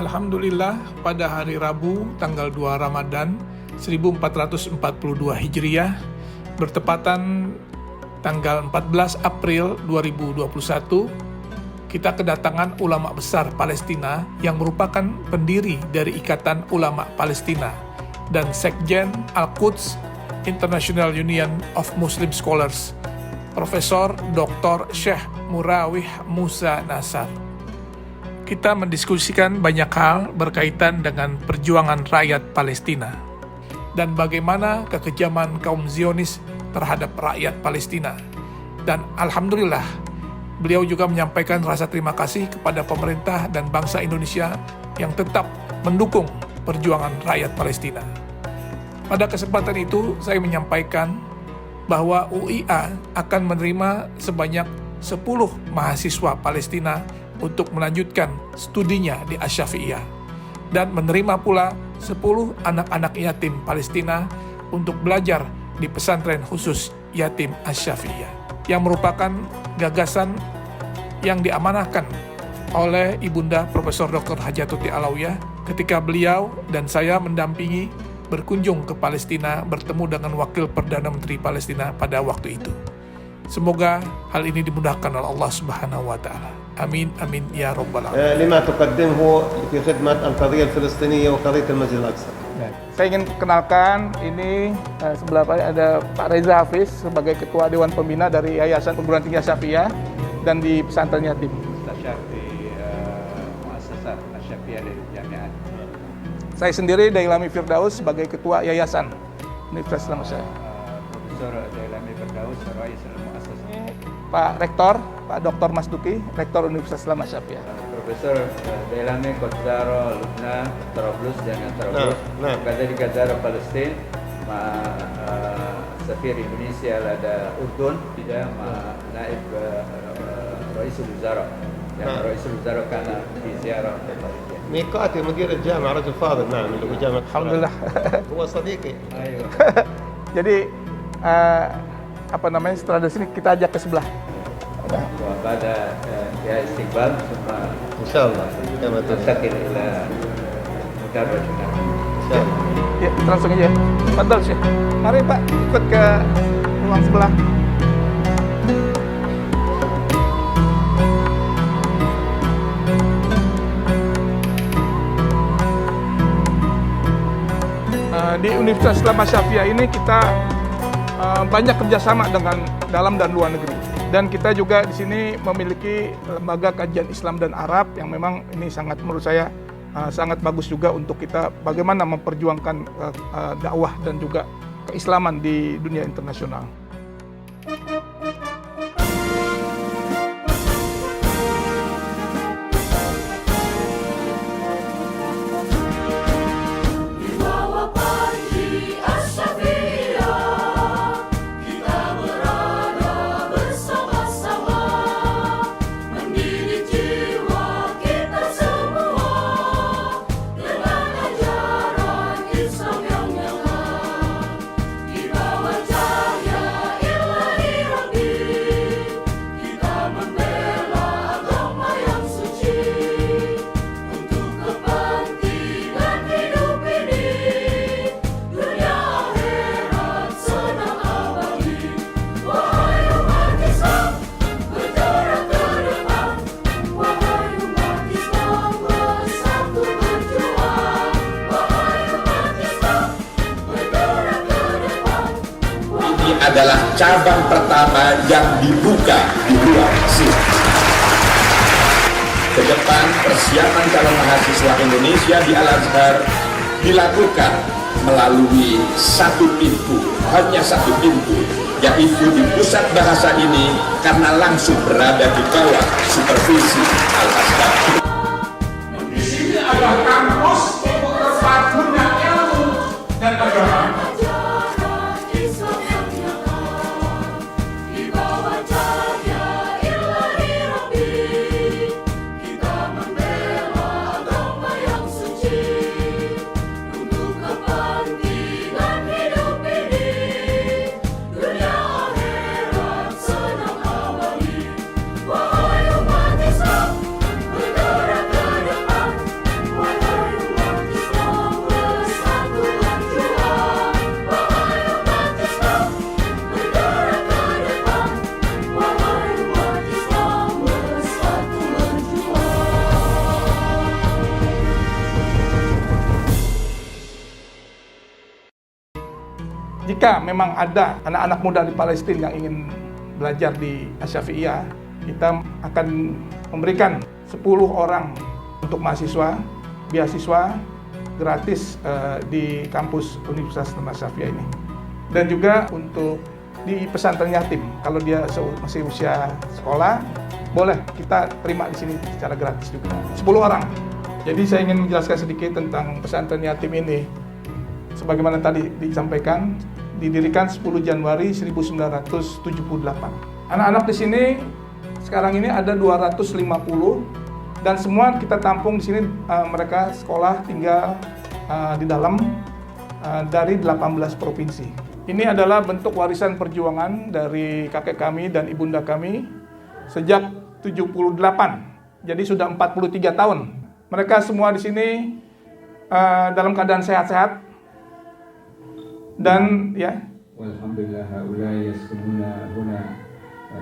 Alhamdulillah, pada hari Rabu tanggal 2 Ramadan 1442 Hijriah bertepatan tanggal 14 April 2021, kita kedatangan ulama besar Palestina yang merupakan pendiri dari Ikatan Ulama Palestina dan Sekjen Al-Quds International Union of Muslim Scholars, Profesor Dr. Syekh Murawih Musa Nasar. Kita mendiskusikan banyak hal berkaitan dengan perjuangan rakyat Palestina dan bagaimana kekejaman kaum Zionis terhadap rakyat Palestina. Dan alhamdulillah, beliau juga menyampaikan rasa terima kasih kepada pemerintah dan bangsa Indonesia yang tetap mendukung perjuangan rakyat Palestina. Pada kesempatan itu, saya menyampaikan bahwa UIA akan menerima sebanyak 10 mahasiswa Palestina untuk melanjutkan studinya di Asy-Syafi'iyah dan menerima pula 10 anak-anak yatim Palestina untuk belajar di pesantren khusus yatim Asy-Syafi'iyah yang merupakan gagasan yang diamanahkan oleh Ibunda Profesor Dr. Hajatuti Alawiyah ketika beliau dan saya mendampingi berkunjung ke Palestina bertemu dengan Wakil Perdana Menteri Palestina pada waktu itu. Semoga hal ini dimudahkan oleh Allah Subhanahu wa taala. Amin amin ya rabbal alamin. لما تقدمه في خدمة القضية الفلسطينية وقضية المسجد الأقصى. Saya ingin kenalkan ini sebelah ada Pak Reza Hafiz sebagai Ketua Dewan Pembina dari Yayasan Perguruan Tinggi Asy-Syafi'iyah dan di pesantren yatim. Mustashar di Muassasah Asy-Syafi'iyah dari Jami'at. Saya sendiri Dailami Firdaus sebagai Ketua Yayasan Universitas Islam Asy-Syafi'iyah. Profesor Dailami Firdaus, Rais Al-Muassasah. Pak Rektor, Pak Dr. Masduki, Rektor Universitas Islam Asy-Syafi'iyah. Profesor Dailami Qaddara Lubnan Trablus Jami'at Trablus. كذلك زار فلسطين مع سفير إندونيسيا لدى أردن مع نائب رئيس الوزراء. يعني رئيس الوزراء كان في زيارة في فلسطين. ميقاتي مدير الجامعة رجل فاضل نعم اللي هو جامعة Alhamdulillah. هو صديقي. أيوه. Jadi setelah dari sini kita ajak ke sebelah. وبعد يا استقبال ثم إن شاء الله كما ننتقل إلى مدرجنا. إن شاء الله. Ya, langsung aja. Fadal Syekh. Mari Pak, ikut ke ruang sebelah. Di Universitas Islam Asy-Syafi'iyah ini kita banyak kerjasama dengan dalam dan luar negeri. Dan kita juga di sini memiliki lembaga kajian Islam dan Arab yang memang ini sangat menurut saya sangat bagus juga untuk kita bagaimana memperjuangkan dakwah dan juga keislaman di dunia internasional. Adalah cabang pertama yang dibuka di luar Mesir. Ke depan, persiapan calon mahasiswa Indonesia di Al-Azhar dilakukan melalui satu pintu, hanya satu pintu, yaitu di pusat bahasa ini karena langsung berada di bawah supervisi Al-Azhar. Di sini adalah kampus untuk terpadunya ilmu dan agama. jika memang ada anak-anak muda di Palestina yang ingin belajar di Asy-Syafi'iyah, kita akan memberikan 10 orang untuk mahasiswa, beasiswa gratis di kampus Universitas Islam Asy-Syafi'iyah ini. Dan juga untuk di pesantren yatim, kalau dia masih usia sekolah, boleh kita terima di sini secara gratis juga. 10 orang. Jadi saya ingin menjelaskan sedikit tentang pesantren yatim ini. Sebagaimana tadi disampaikan, didirikan 10 Januari 1978. Anak-anak di sini sekarang ini ada 250 dan semua kita tampung di sini. Mereka sekolah tinggal di dalam dari 18 provinsi. Ini adalah bentuk warisan perjuangan dari kakek kami dan ibunda kami sejak 78. Jadi sudah 43 tahun. Mereka semua di sini dalam keadaan sehat-sehat dan ya. Alhamdulillah haulai yaskununa huna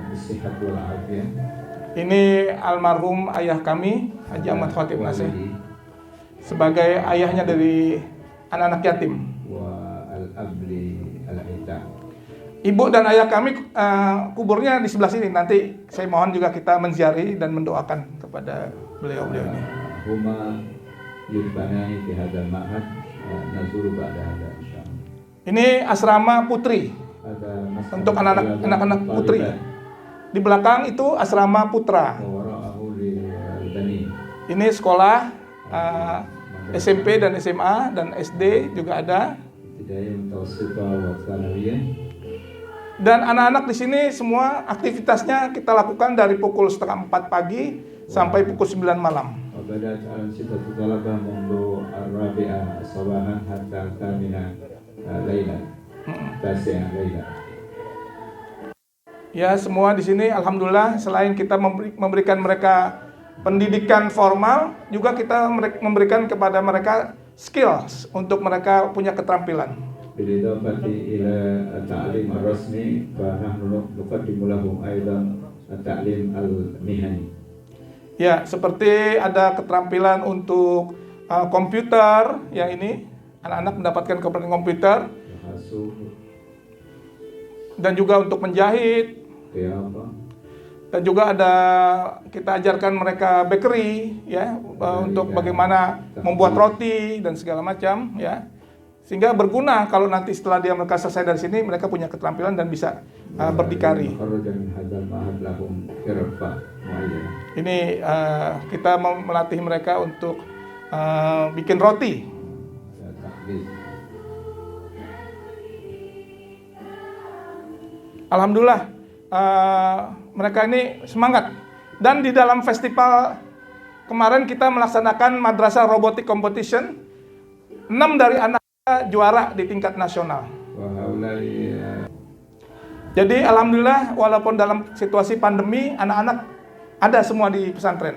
bisihhat wal afiyah. Ini almarhum ayah kami, Haji Ahmad Khatib Nasih, sebagai ayahnya dari anak-anak yatim. Wa al-abli al-ita. Ibu dan ayah kami kuburnya di sebelah sini. Nanti saya mohon juga kita menziarahi dan mendoakan kepada beliau-beliau ini. Huma yudbanani fi hadzal ma'had nazuru ba'da hadza insyaallah. Ini asrama putri untuk anak-anak putri. Di belakang itu asrama putra. Ini sekolah SMP dan SMA dan SD juga ada. Dan anak-anak di sini semua aktivitasnya kita lakukan dari pukul 3:30 pagi sampai pukul 9 malam. Ya, semua di sini alhamdulillah selain kita memberikan mereka pendidikan formal, juga kita memberikan kepada mereka skills untuk mereka punya keterampilan. Bilidafati ila at-ta'lim ar-rasmi fa nahnu nuqaddimu lahum aidan at-ta'lim al-mihani. Ya, seperti ada keterampilan untuk komputer, ya ini anak-anak mendapatkan keterampilan komputer. Dan juga untuk menjahit. Dan juga ada kita ajarkan mereka bakery, ya, untuk bagaimana membuat roti dan segala macam, ya. Sehingga berguna kalau nanti setelah mereka selesai dari sini, mereka punya keterampilan dan bisa berdikari. Ini kita melatih mereka untuk bikin roti. Alhamdulillah mereka ini semangat. Dan di dalam festival kemarin kita melaksanakan madrasah robotik competition. 6 dari anak juara di tingkat nasional. Jadi alhamdulillah walaupun dalam situasi pandemi, anak-anak ada semua di pesantren.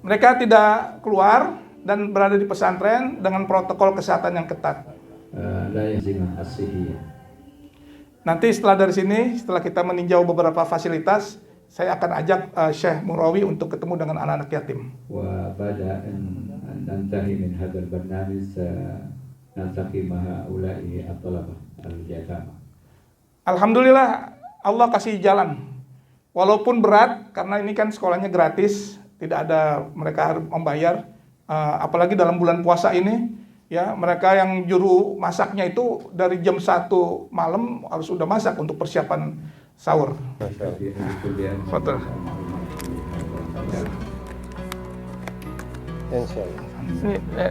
Mereka tidak keluar dan berada di pesantren dengan protokol kesehatan yang ketat. Nanti setelah dari sini, setelah kita meninjau beberapa fasilitas, saya akan ajak Syekh Murawi untuk ketemu dengan anak-anak yatim. Nantahi min hadzal barnamij naltaqi ma'a ulai at-talabah al-yatama. Alhamdulillah Allah kasih jalan. Walaupun berat karena ini kan sekolahnya gratis, tidak ada mereka harus membayar. Apalagi dalam bulan puasa ini, ya, mereka yang juru masaknya itu dari jam 1 malam harus sudah masak untuk persiapan sahur. Foto. Insyaallah. Ini